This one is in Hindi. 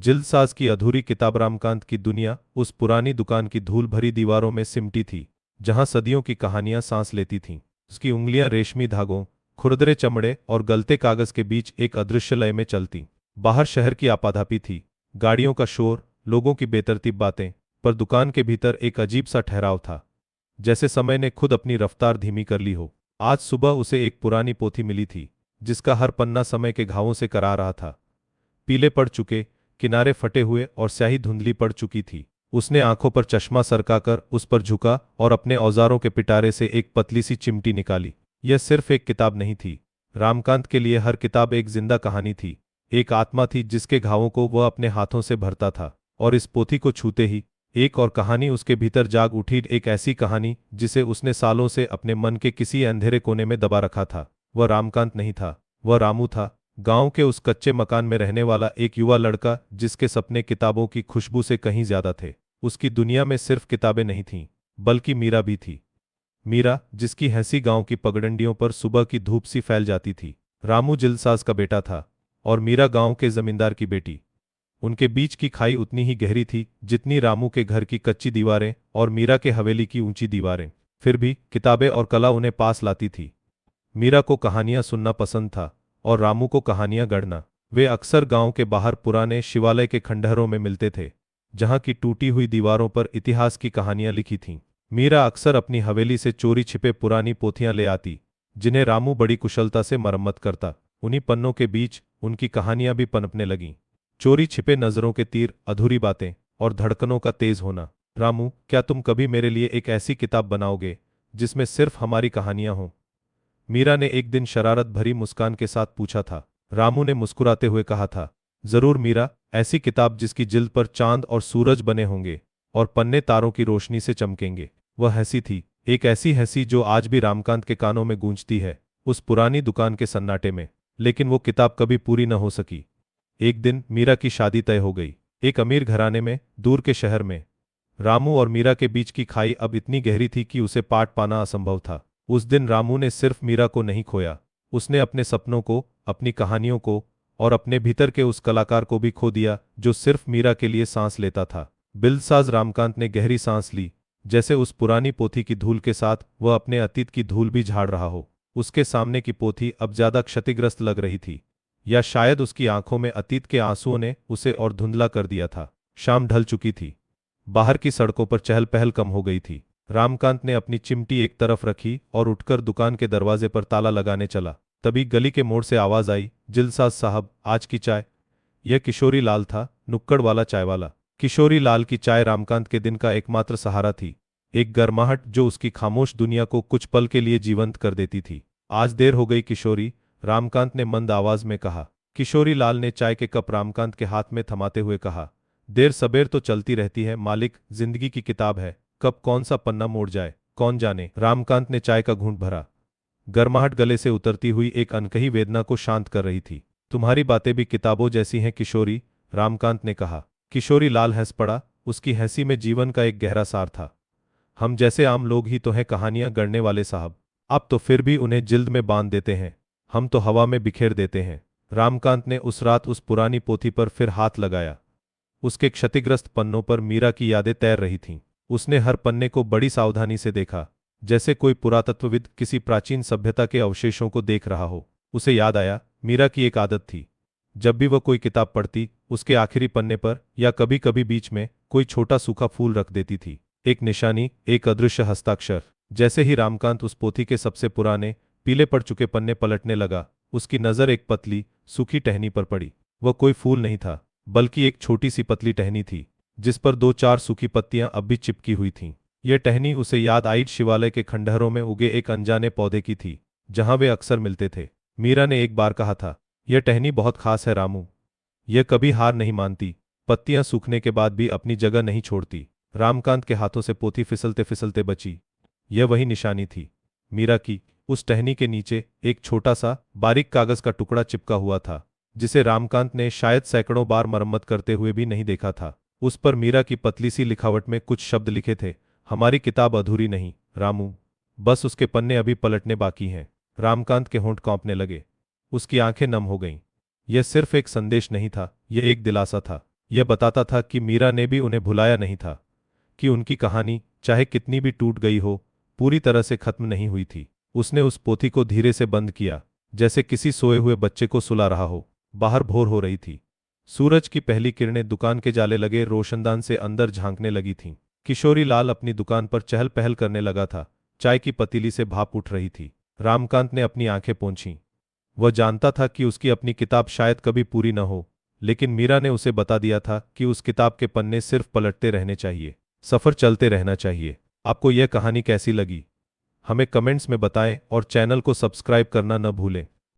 जिल्दसाज की अधूरी किताब रामकांत की दुनिया उस पुरानी दुकान की धूल भरी दीवारों में सिमटी थी, जहां सदियों की कहानियां सांस लेती थीं। उसकी उंगलियां रेशमी धागों, खुरदरे चमड़े और गलते कागज के बीच एक अदृश्य लय में चलती। बाहर शहर की आपाधापी थी, गाड़ियों का शोर, लोगों की बेतरतीब बातें, पर दुकान के भीतर एक अजीब सा ठहराव था, जैसे समय ने खुद अपनी रफ्तार धीमी कर ली हो। आज सुबह उसे एक पुरानी पोथी मिली थी, जिसका हर पन्ना समय के घावों से करा रहा था। पीले पड़ चुके, किनारे फटे हुए और स्याही धुंधली पड़ चुकी थी। उसने आंखों पर चश्मा सरकाकर उस पर झुका और अपने औजारों के पिटारे से एक पतली सी चिमटी निकाली। यह सिर्फ एक किताब नहीं थी। रामकांत के लिए हर किताब एक जिंदा कहानी थी, एक आत्मा थी जिसके घावों को वह अपने हाथों से भरता था। और इस पोथी को छूते ही एक और कहानी उसके भीतर जाग उठी, एक ऐसी कहानी जिसे उसने सालों से अपने मन के किसी अंधेरे कोने में दबा रखा था। वह रामकांत नहीं था, वह रामू था, गांव के उस कच्चे मकान में रहने वाला एक युवा लड़का जिसके सपने किताबों की खुशबू से कहीं ज्यादा थे। उसकी दुनिया में सिर्फ किताबें नहीं थीं, बल्कि मीरा भी थी। मीरा, जिसकी हंसी गांव की पगडंडियों पर सुबह की धूप सी फैल जाती थी। रामू जिल्दसाज का बेटा था और मीरा गांव के जमींदार की बेटी। उनके बीच की खाई उतनी ही गहरी थी जितनी रामू के घर की कच्ची दीवारें और मीरा के हवेली की ऊंची दीवारें। फिर भी किताबें और कला उन्हें पास लाती थी। मीरा को कहानियां सुनना पसंद था और रामू को कहानियां गढ़ना। वे अक्सर गांव के बाहर पुराने शिवालय के खंडहरों में मिलते थे, जहां की टूटी हुई दीवारों पर इतिहास की कहानियां लिखी थीं। मीरा अक्सर अपनी हवेली से चोरी छिपे पुरानी पोथियां ले आती, जिन्हें रामू बड़ी कुशलता से मरम्मत करता। उन्हीं पन्नों के बीच उनकी कहानियां भी पनपने लगीं। चोरी छिपे नजरों के तीर, अधूरी बातें और धड़कनों का तेज होना। रामू, क्या तुम कभी मेरे लिए एक ऐसी किताब बनाओगे जिसमें सिर्फ हमारी कहानियां हों? मीरा ने एक दिन शरारत भरी मुस्कान के साथ पूछा था। रामू ने मुस्कुराते हुए कहा था, जरूर मीरा, ऐसी किताब जिसकी जिल्द पर चांद और सूरज बने होंगे और पन्ने तारों की रोशनी से चमकेंगे। वह हंसी थी, एक ऐसी हंसी जो आज भी रामकांत के कानों में गूंजती है, उस पुरानी दुकान के सन्नाटे में। लेकिन वो किताब कभी पूरी न हो सकी। एक दिन मीरा की शादी तय हो गई, एक अमीर घराने में, दूर के शहर में। रामू और मीरा के बीच की खाई अब इतनी गहरी थी कि उसे पाट पाना असंभव था। उस दिन रामू ने सिर्फ मीरा को नहीं खोया, उसने अपने सपनों को, अपनी कहानियों को और अपने भीतर के उस कलाकार को भी खो दिया जो सिर्फ मीरा के लिए सांस लेता था। बिल्दसाज रामकांत ने गहरी सांस ली, जैसे उस पुरानी पोथी की धूल के साथ वह अपने अतीत की धूल भी झाड़ रहा हो। उसके सामने की पोथी अब ज्यादा क्षतिग्रस्त लग रही थी, या शायद उसकी आंखों में अतीत के आंसुओं ने उसे और धुंधला कर दिया था। शाम ढल चुकी थी, बाहर की सड़कों पर चहल पहल कम हो गई थी। रामकांत ने अपनी चिमटी एक तरफ रखी और उठकर दुकान के दरवाजे पर ताला लगाने चला। तभी गली के मोड़ से आवाज आई, जिल्दसाज साहब, आज की चाय। यह किशोरी लाल था, नुक्कड़ वाला चाय वाला। किशोरी लाल की चाय रामकांत के दिन का एकमात्र सहारा थी, एक गर्माहट जो उसकी खामोश दुनिया को कुछ पल के लिए जीवंत कर देती थी। आज देर हो गई किशोरी, रामकांत ने मंद आवाज में कहा। किशोरी लाल ने चाय के कप रामकांत के हाथ में थमाते हुए कहा, देर सबेर तो चलती रहती है मालिक, जिंदगी की किताब है, कब कौन सा पन्ना मोड़ जाए कौन जाने। रामकांत ने चाय का घूंट भरा। गर्माहट गले से उतरती हुई एक अनकही वेदना को शांत कर रही थी। तुम्हारी बातें भी किताबों जैसी हैं किशोरी, रामकांत ने कहा। किशोरी लाल हंस पड़ा, उसकी हंसी में जीवन का एक गहरा सार था। हम जैसे आम लोग ही तो हैं कहानियां गढ़ने वाले साहब, आप तो फिर भी उन्हें जिल्द में बांध देते हैं, हम तो हवा में बिखेर देते हैं। रामकांत ने उस रात उस पुरानी पोथी पर फिर हाथ लगाया। उसके क्षतिग्रस्त पन्नों पर मीरा की यादें तैर रही थीं। उसने हर पन्ने को बड़ी सावधानी से देखा, जैसे कोई पुरातत्वविद किसी प्राचीन सभ्यता के अवशेषों को देख रहा हो। उसे याद आया, मीरा की एक आदत थी, जब भी वह कोई किताब पढ़ती, उसके आखिरी पन्ने पर या कभी कभी बीच में कोई छोटा सूखा फूल रख देती थी, एक निशानी, एक अदृश्य हस्ताक्षर। जैसे ही रामकांत उस पोथी के सबसे पुराने, पीले पड़ चुके पन्ने पलटने लगा, उसकी नजर एक पतली, सूखी टहनी पर पड़ी। वह कोई फूल नहीं था, बल्कि एक छोटी सी पतली टहनी थी, जिस पर दो चार सूखी पत्तियां अब भी चिपकी हुई थीं। यह टहनी उसे याद आई शिवालय के खंडहरों में उगे एक अनजाने पौधे की थी, जहां वे अक्सर मिलते थे। मीरा ने एक बार कहा था, यह टहनी बहुत खास है रामू, यह कभी हार नहीं मानती, पत्तियां सूखने के बाद भी अपनी जगह नहीं छोड़ती। रामकांत के हाथों से पोथी फिसलते फिसलते बची। यह वही निशानी थी, मीरा की। उस टहनी के नीचे एक छोटा सा, बारीक कागज का टुकड़ा चिपका हुआ था, जिसे रामकांत ने शायद सैकड़ों बार मरम्मत करते हुए भी नहीं देखा था। उस पर मीरा की पतली सी लिखावट में कुछ शब्द लिखे थे, हमारी किताब अधूरी नहीं रामू, बस उसके पन्ने अभी पलटने बाकी हैं। रामकांत के होंठ कांपने लगे, उसकी आंखें नम हो गईं। यह सिर्फ एक संदेश नहीं था, यह एक दिलासा था। यह बताता था कि मीरा ने भी उन्हें भुलाया नहीं था, कि उनकी कहानी चाहे कितनी भी टूट गई हो पूरी तरह से खत्म नहीं हुई थी। उसने उस पोथी को धीरे से बंद किया, जैसे किसी सोए हुए बच्चे को सुला रहा हो। बाहर भोर हो रही थी। सूरज की पहली किरणें दुकान के जाले लगे रोशनदान से अंदर झांकने लगी थीं। किशोरी लाल अपनी दुकान पर चहल पहल करने लगा था। चाय की पतीली से भाप उठ रही थी। रामकांत ने अपनी आंखें पोंछीं। वह जानता था कि उसकी अपनी किताब शायद कभी पूरी न हो, लेकिन मीरा ने उसे बता दिया था कि उस किताब के पन्ने सिर्फ पलटते रहने चाहिए, सफर चलते रहना चाहिए। आपको यह कहानी कैसी लगी? हमें कमेंट्स में बताएं और चैनल को सब्सक्राइब करना न भूलें।